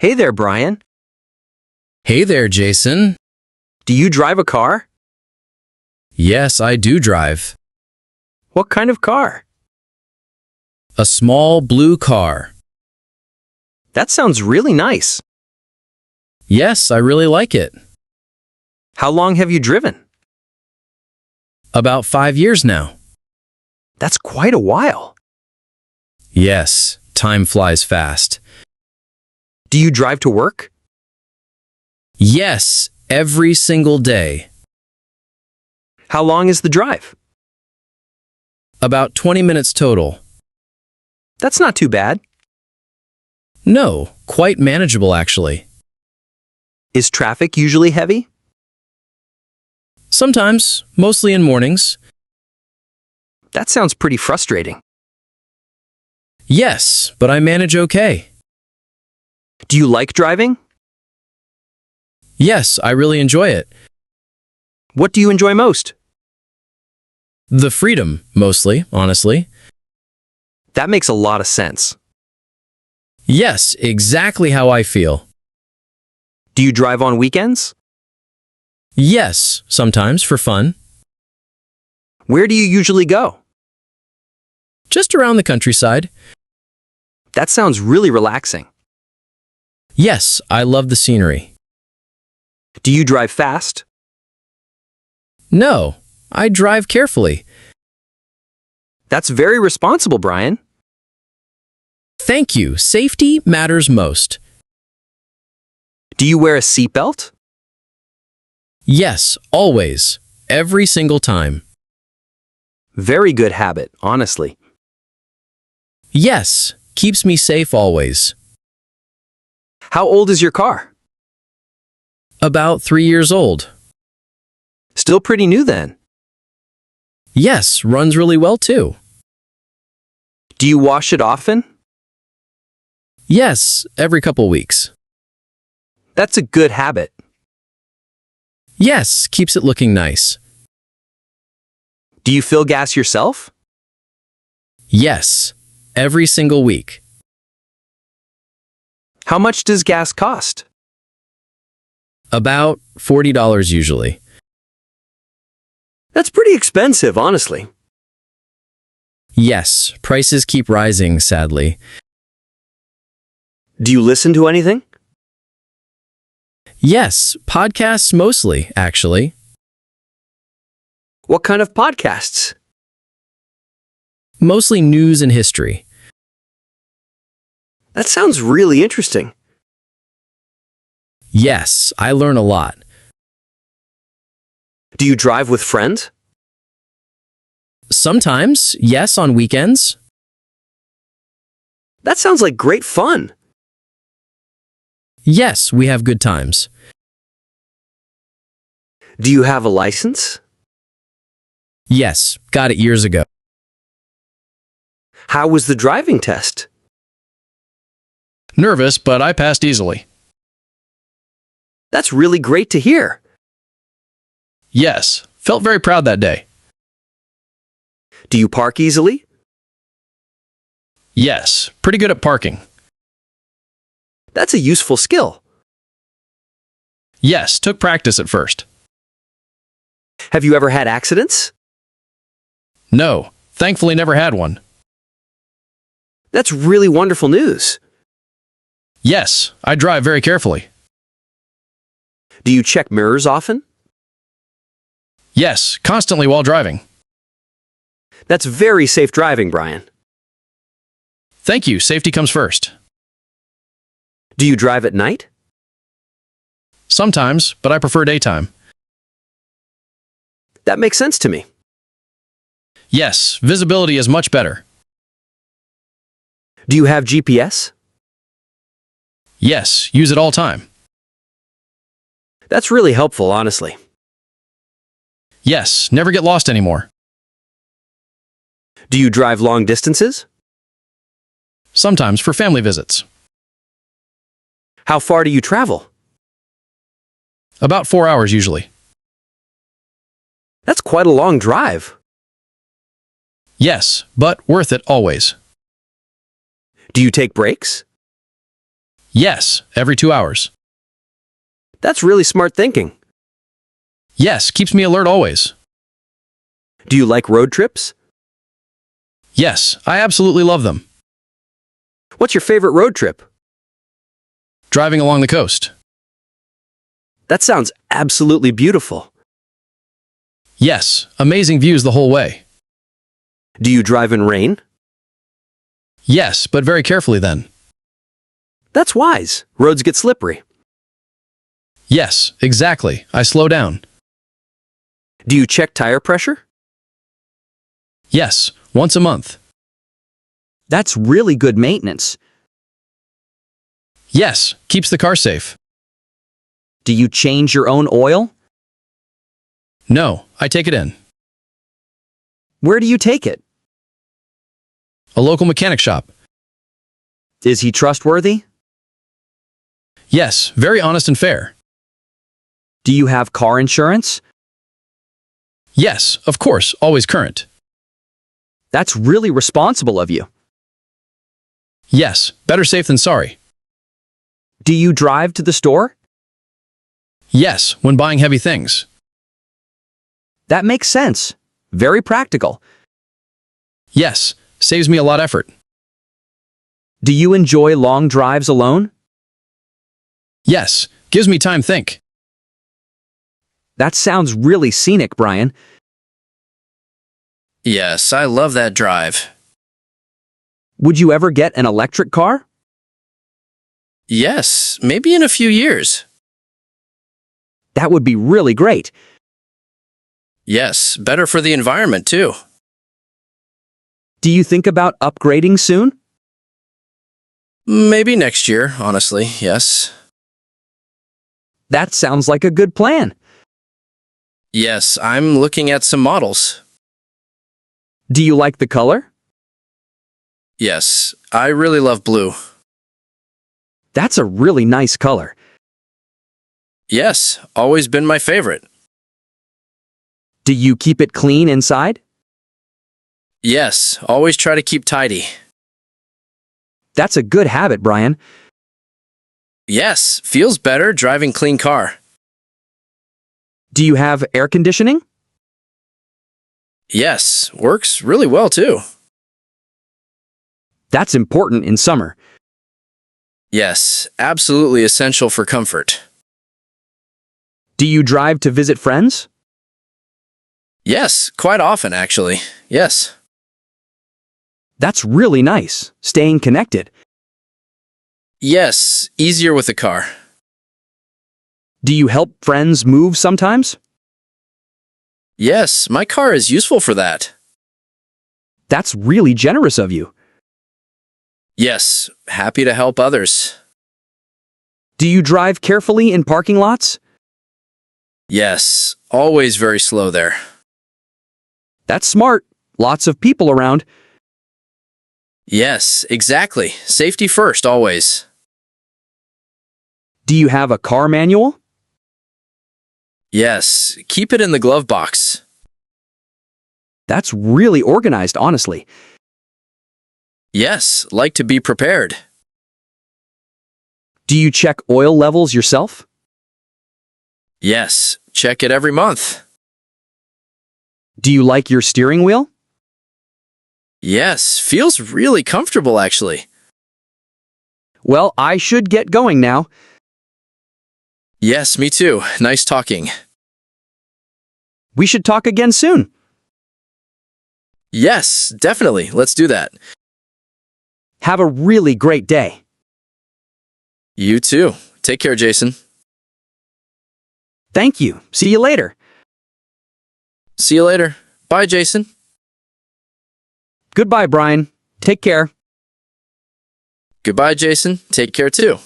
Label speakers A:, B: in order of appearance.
A: Hey there, Brian.
B: Hey there, Jason.
A: Do you drive a car?
B: Yes, I do drive.
A: What kind of car?
B: A small blue car.
A: That sounds really nice.
B: Yes, I really like it.
A: How long have you driven?
B: About 5 years now.
A: That's quite a while.
B: Yes, time flies fast.
A: Do you drive to work?
B: Yes, every single day.
A: How long is the drive?
B: About 20 minutes total.
A: That's not too bad.
B: No, quite manageable actually.
A: Is traffic usually heavy?
B: Sometimes, mostly in mornings.
A: That sounds pretty frustrating.
B: Yes, but I manage okay.
A: Do you like driving?
B: Yes, I really enjoy it.
A: What do you enjoy most?
B: The freedom, mostly, honestly.
A: That makes a lot of sense.
B: Yes, exactly how I feel.
A: Do you drive on weekends?
B: Yes, sometimes for fun.
A: Where do you usually go?
B: Just around the countryside.
A: That sounds really relaxing.
B: Yes, I love the scenery.
A: Do you drive fast?
B: No, I drive carefully.
A: That's very responsible, Brian.
B: Thank you. Safety matters most.
A: Do you wear a seatbelt?
B: Yes, always. Every single time.
A: Very good habit, honestly.
B: Yes, keeps me safe always.
A: How old is your car?
B: About 3 years old.
A: Still pretty new then.
B: Yes, runs really well too.
A: Do you wash it often?
B: Yes, every couple weeks.
A: That's a good habit.
B: Yes, keeps it looking nice.
A: Do you fill gas yourself?
B: Yes, every single week.
A: How much does gas cost?
B: About $40 usually.
A: That's pretty expensive, honestly.
B: Yes, prices keep rising, sadly.
A: Do you listen to anything?
B: Yes, podcasts mostly, actually.
A: What kind of podcasts?
B: Mostly news and history.
A: That sounds really interesting.
B: Yes, I learn a lot.
A: Do you drive with friends?
B: Sometimes, yes, on weekends.
A: That sounds like great fun.
B: Yes, we have good times.
A: Do you have a license?
B: Yes, got it years ago.
A: How was the driving test?
C: Nervous, but I passed easily.
A: That's really great to hear.
C: Yes, felt very proud that day.
A: Do you park easily?
C: Yes, pretty good at parking.
A: That's a useful skill.
C: Yes, took practice at first.
A: Have you ever had accidents?
C: No, thankfully never had one.
A: That's really wonderful news.
C: Yes, I drive very carefully.
A: Do you check mirrors often?
C: Yes, constantly while driving.
A: That's very safe driving, Brian.
C: Thank you, safety comes first.
A: Do you drive at night?
C: Sometimes, but I prefer daytime.
A: That makes sense to me.
C: Yes, visibility is much better.
A: Do you have GPS?
C: Yes, use it all time.
A: That's really helpful, honestly.
C: Yes, never get lost anymore.
A: Do you drive long distances?
C: Sometimes for family visits.
A: How far do you travel?
C: About 4 hours usually.
A: That's quite a long drive.
C: Yes, but worth it always.
A: Do you take breaks?
C: Yes, every 2 hours.
A: That's really smart thinking.
C: Yes, keeps me alert always.
A: Do you like road trips?
C: Yes, I absolutely love them.
A: What's your favorite road trip?
C: Driving along the coast.
A: That sounds absolutely beautiful.
C: Yes, amazing views the whole way.
A: Do you drive in rain?
C: Yes, but very carefully then.
A: That's wise. Roads get slippery.
C: Yes, exactly. I slow down.
A: Do you check tire pressure?
C: Yes, once a month.
A: That's really good maintenance.
C: Yes, keeps the car safe.
A: Do you change your own oil?
C: No, I take it in.
A: Where do you take it?
C: A local mechanic shop.
A: Is he trustworthy?
C: Yes, very honest and fair.
A: Do you have car insurance?
C: Yes, of course, always current.
A: That's really responsible of you.
C: Yes, better safe than sorry.
A: Do you drive to the store?
C: Yes, when buying heavy things.
A: That makes sense. Very practical.
C: Yes, saves me a lot of effort.
A: Do you enjoy long drives alone?
C: Yes, gives me time to think.
A: That sounds really scenic, Brian.
B: Yes, I love that drive.
A: Would you ever get an electric car?
B: Yes, maybe in a few years.
A: That would be really great.
B: Yes, better for the environment too.
A: Do you think about upgrading soon?
B: Maybe next year, honestly, yes.
A: That sounds like a good plan.
B: Yes, I'm looking at some models.
A: Do you like the color?
B: Yes, I really love blue.
A: That's a really nice color.
B: Yes, always been my favorite.
A: Do you keep it clean inside?
B: Yes, always try to keep tidy.
A: That's a good habit, Brian.
B: Yes, feels better driving clean car.
A: Do you have air conditioning?
B: Yes, works really well too.
A: That's important in summer.
B: Yes, absolutely essential for comfort.
A: Do you drive to visit friends?
B: Yes, quite often actually. Yes.
A: That's really nice, staying connected.
B: Yes, easier with the car.
A: Do you help friends move sometimes?
B: Yes, my car is useful for that.
A: That's really generous of you.
B: Yes, happy to help others.
A: Do you drive carefully in parking lots?
B: Yes, always very slow there.
A: That's smart. Lots of people around.
B: Yes, exactly. Safety first, always.
A: Do you have a car manual?
B: Yes, keep it in the glove box.
A: That's really organized, honestly.
B: Yes, like to be prepared.
A: Do you check oil levels yourself?
B: Yes, check it every month.
A: Do you like your steering wheel?
B: Yes, feels really comfortable actually.
A: Well, I should get going now.
B: Yes, me too. Nice talking.
A: We should talk again soon.
B: Yes, definitely. Let's do that.
A: Have a really great day.
B: You too. Take care, Jason.
A: Thank you. See you later.
B: See you later. Bye, Jason.
A: Goodbye, Brian. Take care.
B: Goodbye, Jason. Take care too.